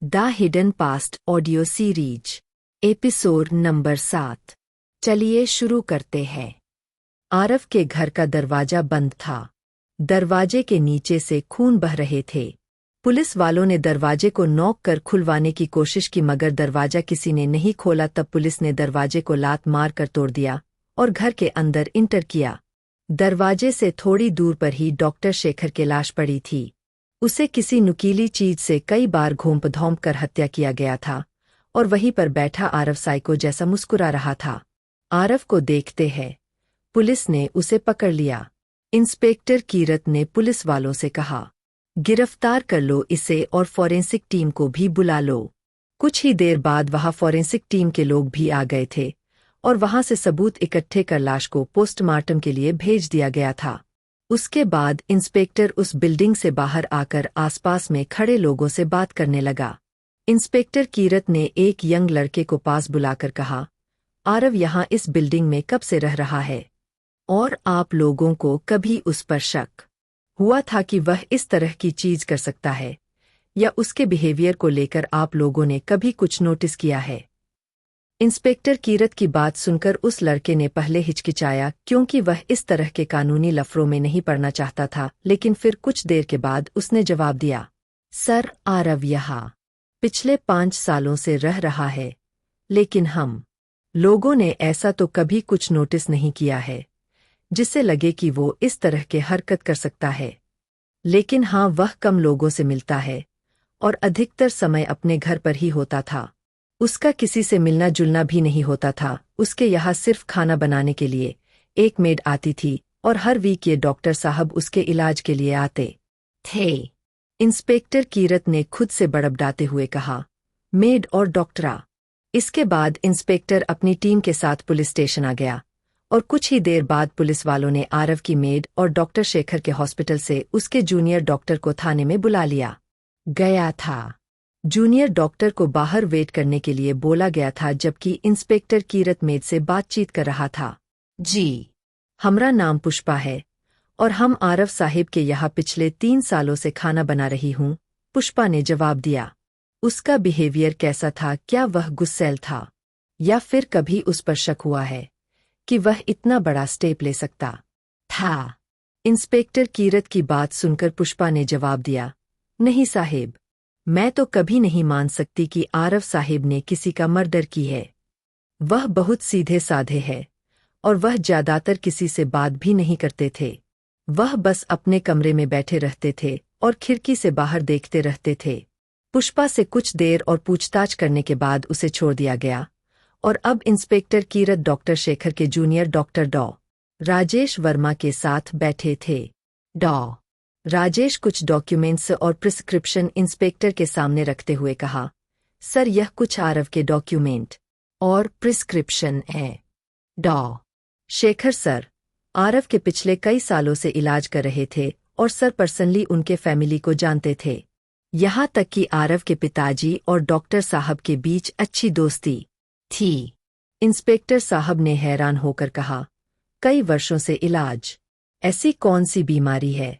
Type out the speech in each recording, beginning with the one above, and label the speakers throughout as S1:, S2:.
S1: The hidden past audio series episode number 7। चलिए शुरू करते हैं। आरव के घर का दरवाजा बंद था। दरवाजे के नीचे से खून बह रहे थे। पुलिस वालों ने दरवाजे को नॉक कर खुलवाने की कोशिश की, मगर दरवाजा किसी ने नहीं खोला। तब पुलिस ने दरवाजे को लात मार कर तोड़ दिया और घर के अंदर इंटर किया। दरवाजे से थोड़ी दूर पर ही डॉक्टर शेखर की लाश पड़ी थी। उसे किसी नुकीली चीज से कई बार घोंप-धौंप कर हत्या किया गया था और वहीं पर बैठा आरव साइको जैसा मुस्कुरा रहा था। आरव को देखते हैं पुलिस ने उसे पकड़ लिया। इंस्पेक्टर कीरत ने पुलिस वालों से कहा, गिरफ्तार कर लो इसे और फॉरेंसिक टीम को भी बुला लो। कुछ ही देर बाद वहां फॉरेंसिक टीम के लोग भी आ गए थे और वहां से सबूत इकट्ठे कर लाश को पोस्टमार्टम के लिए भेज दिया गया था। उसके बाद इंस्पेक्टर उस बिल्डिंग से बाहर आकर आसपास में खड़े लोगों से बात करने लगा। इंस्पेक्टर कीरत ने एक यंग लड़के को पास बुलाकर कहा, आरव यहाँ इस बिल्डिंग में कब से रह रहा है और आप लोगों को कभी उस पर शक हुआ था कि वह इस तरह की चीज कर सकता है, या उसके बिहेवियर को लेकर आप लोगों ने कभी कुछ नोटिस किया है? इंस्पेक्टर कीरत की बात सुनकर उस लड़के ने पहले हिचकिचाया, क्योंकि वह इस तरह के कानूनी लफड़ों में नहीं पड़ना चाहता था, लेकिन फिर कुछ देर के बाद उसने जवाब दिया, सर, आरव यहाँ पिछले 5 सालों से रह रहा है, लेकिन हम लोगों ने ऐसा तो कभी कुछ नोटिस नहीं किया है जिससे लगे कि वो इस तरह के हरकत कर सकता है। लेकिन हाँ, वह कम लोगों से मिलता है और अधिकतर समय अपने घर पर ही होता था। उसका किसी से मिलना जुलना भी नहीं होता था। उसके यहाँ सिर्फ खाना बनाने के लिए एक मेड आती थी और हर वीक ये डॉक्टर साहब उसके इलाज के लिए आते थे। इंस्पेक्टर कीरत ने खुद से बड़बड़ाते हुए कहा, मेड और डॉक्टरा। इसके बाद इंस्पेक्टर अपनी टीम के साथ पुलिस स्टेशन आ गया और कुछ ही देर बाद पुलिस वालों ने आरव की मेड और डॉक्टर शेखर के हॉस्पिटल से उसके जूनियर डॉक्टर को थाने में बुला लिया गया था। जूनियर डॉक्टर को बाहर वेट करने के लिए बोला गया था, जबकि इंस्पेक्टर कीरत मेड से बातचीत कर रहा था। जी, हमरा नाम पुष्पा है और हम आरव साहिब के यहाँ पिछले 3 सालों से खाना बना रही हूँ, पुष्पा ने जवाब दिया। उसका बिहेवियर कैसा था? क्या वह गुस्सैल था या फिर कभी उस पर शक हुआ है कि वह इतना बड़ा स्टेप ले सकता था? इंस्पेक्टर कीरत की बात सुनकर पुष्पा ने जवाब दिया, नहीं साहिब, मैं तो कभी नहीं मान सकती कि आरव साहिब ने किसी का मर्डर की है। वह बहुत सीधे साधे है और वह ज्यादातर किसी से बात भी नहीं करते थे। वह बस अपने कमरे में बैठे रहते थे और खिड़की से बाहर देखते रहते थे। पुष्पा से कुछ देर और पूछताछ करने के बाद उसे छोड़ दिया गया और अब इंस्पेक्टर कीरत डॉक्टर शेखर के जूनियर डॉक्टर डॉ. राजेश वर्मा के साथ बैठे थे। डॉ. राजेश कुछ डॉक्यूमेंट्स और प्रिस्क्रिप्शन इंस्पेक्टर के सामने रखते हुए कहा, सर, यह कुछ आरव के डॉक्यूमेंट और प्रिस्क्रिप्शन है। डॉ. शेखर सर, आरव के पिछले कई सालों से इलाज कर रहे थे और सर पर्सनली उनके फैमिली को जानते थे। यहाँ तक कि आरव के पिताजी और डॉक्टर साहब के बीच अच्छी दोस्ती थी। इंस्पेक्टर साहब ने हैरान होकर कहा, कई वर्षों से इलाज? ऐसी कौन सी बीमारी है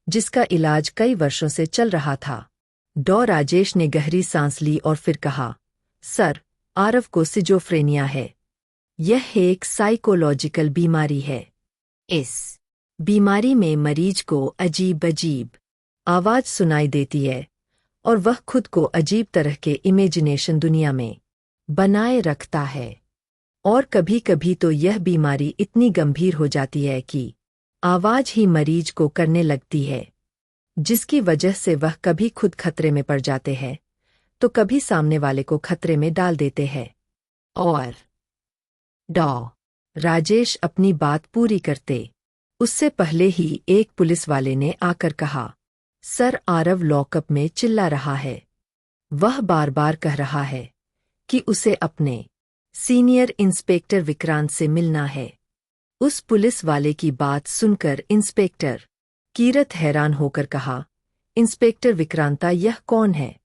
S1: जिसका इलाज कई वर्षों से चल रहा था? डॉ. राजेश ने गहरी सांस ली और फिर कहा, सर, आरव को सिजोफ्रेनिया है। यह एक साइकोलॉजिकल बीमारी है। इस बीमारी में मरीज को अजीब अजीब आवाज सुनाई देती है और वह खुद को अजीब तरह के इमेजिनेशन दुनिया में बनाए रखता है, और कभी-कभी तो यह बीमारी इतनी गंभीर हो जाती है कि आवाज ही मरीज को करने लगती है, जिसकी वजह से वह कभी खुद खतरे में पड़ जाते हैं तो कभी सामने वाले को खतरे में डाल देते हैं। और डॉ. राजेश अपनी बात पूरी करते उससे पहले ही एक पुलिस वाले ने आकर कहा, सर, आरव लॉकअप में चिल्ला रहा है। वह बार बार कह रहा है कि उसे अपने सीनियर इंस्पेक्टर विक्रांत से मिलना है। उस पुलिस वाले की बात सुनकर इंस्पेक्टर कीरत हैरान होकर कहा, इंस्पेक्टर विक्रांता, यह कौन है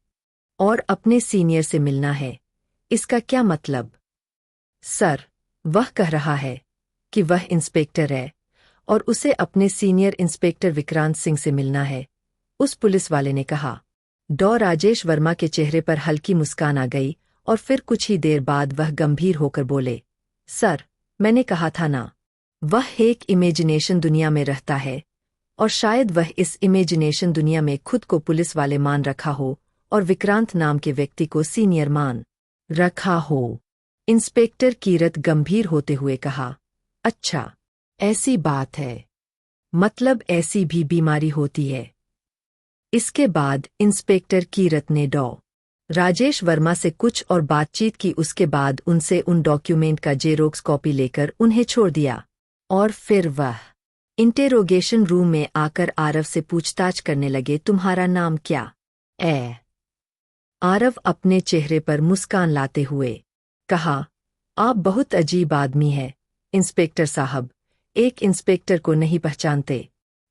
S1: और अपने सीनियर से मिलना है, इसका क्या मतलब? सर, वह कह रहा है कि वह इंस्पेक्टर है और उसे अपने सीनियर इंस्पेक्टर विक्रांत सिंह से मिलना है, उस पुलिस वाले ने कहा। राजेश वर्मा के चेहरे पर हल्की मुस्कान आ गई और फिर कुछ ही देर बाद वह गंभीर होकर बोले, सर, मैंने कहा था ना, वह एक इमेजिनेशन दुनिया में रहता है और शायद वह इस इमेजिनेशन दुनिया में खुद को पुलिस वाले मान रखा हो और विक्रांत नाम के व्यक्ति को सीनियर मान रखा हो। इंस्पेक्टर कीरत गंभीर होते हुए कहा, अच्छा, ऐसी बात है, मतलब ऐसी भी बीमारी होती है। इसके बाद इंस्पेक्टर कीरत ने राजेश वर्मा से कुछ और बातचीत की। उसके बाद उनसे उन डॉक्यूमेंट का जेरोक्स कॉपी लेकर उन्हें छोड़ दिया और फिर वह इंटेरोगेशन रूम में आकर आरव से पूछताछ करने लगे, तुम्हारा नाम क्या है? आरव अपने चेहरे पर मुस्कान लाते हुए कहा, आप बहुत अजीब आदमी है इंस्पेक्टर साहब, एक इंस्पेक्टर को नहीं पहचानते।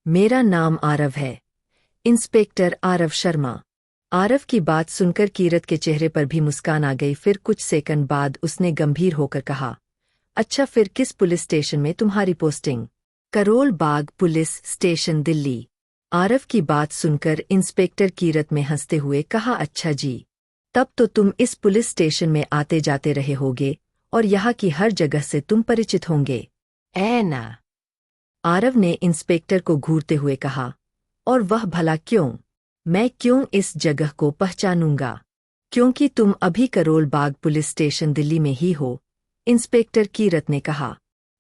S1: मेरा नाम आरव है, इंस्पेक्टर आरव शर्मा। आरव की बात सुनकर कीरत के चेहरे पर भी मुस्कान आ गई। फिर कुछ सेकंड बाद उसने गंभीर होकर कहा, अच्छा, फिर किस पुलिस स्टेशन में तुम्हारी posting? Karol Bagh police station, Delhi. Aarav की बात सुनकर इंस्पेक्टर कीरत में हंसते हुए कहा, अच्छा जी, तब तो तुम इस पुलिस स्टेशन में आते जाते रहे होगे और यहाँ की हर जगह से तुम परिचित होंगे, ऐ ना? आरव ने इंस्पेक्टर को घूरते हुए कहा, और वह भला क्यों? मैं क्यों इस जगह को पहचानूंगा? क्योंकि तुम अभी करोल बाग पुलिस स्टेशन दिल्ली में ही हो, इंस्पेक्टर कीरत ने कहा।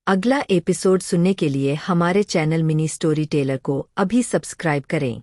S1: अगला एपिसोड सुनने के लिए हमारे चैनल मिनी स्टोरी टेलर को अभी सब्सक्राइब करें।